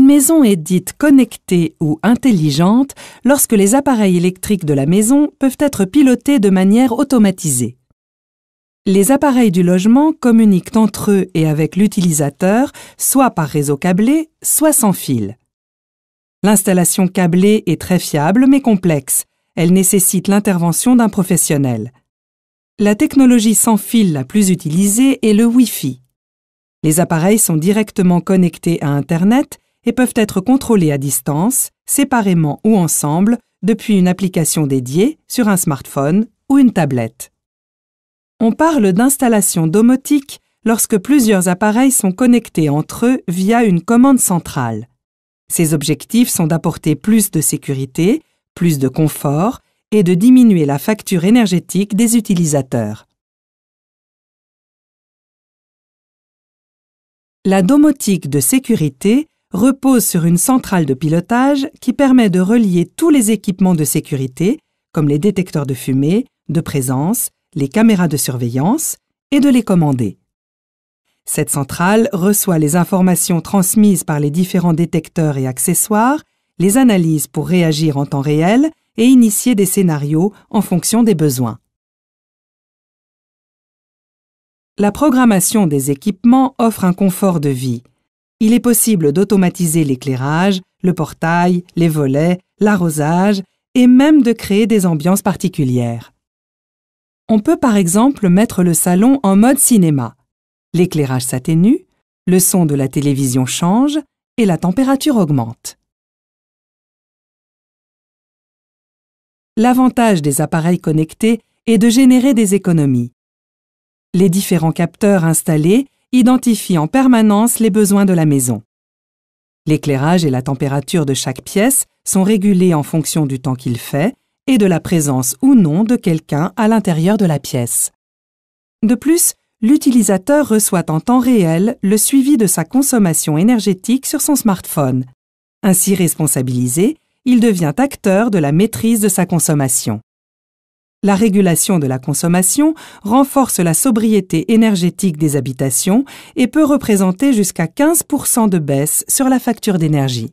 maison est dite connectée ou intelligente lorsque les appareils électriques de la maison peuvent être pilotés de manière automatisée. Les appareils du logement communiquent entre eux et avec l'utilisateur, soit par réseau câblé, soit sans fil. L'installation câblée est très fiable mais complexe. Elle nécessite l'intervention d'un professionnel. La technologie sans fil la plus utilisée est le Wi-Fi. Les appareils sont directement connectés à Internet et peuvent être contrôlés à distance, séparément ou ensemble, depuis une application dédiée sur un smartphone ou une tablette. On parle d'installation domotique lorsque plusieurs appareils sont connectés entre eux via une commande centrale. Ces objectifs sont d'apporter plus de sécurité, plus de confort et de diminuer la facture énergétique des utilisateurs. La domotique de sécurité repose sur une centrale de pilotage qui permet de relier tous les équipements de sécurité, comme les détecteurs de fumée, de présence, les caméras de surveillance, et de les commander. Cette centrale reçoit les informations transmises par les différents détecteurs et accessoires, les analyse pour réagir en temps réel et initier des scénarios en fonction des besoins. La programmation des équipements offre un confort de vie. Il est possible d'automatiser l'éclairage, le portail, les volets, l'arrosage et même de créer des ambiances particulières. On peut par exemple mettre le salon en mode cinéma. L'éclairage s'atténue, le son de la télévision change et la température augmente. L'avantage des appareils connectés est de générer des économies. Les différents capteurs installés identifient en permanence les besoins de la maison. L'éclairage et la température de chaque pièce sont régulés en fonction du temps qu'il fait et de la présence ou non de quelqu'un à l'intérieur de la pièce. De plus, l'utilisateur reçoit en temps réel le suivi de sa consommation énergétique sur son smartphone. Ainsi responsabilisé, il devient acteur de la maîtrise de sa consommation. La régulation de la consommation renforce la sobriété énergétique des habitations et peut représenter jusqu'à 15% de baisse sur la facture d'énergie.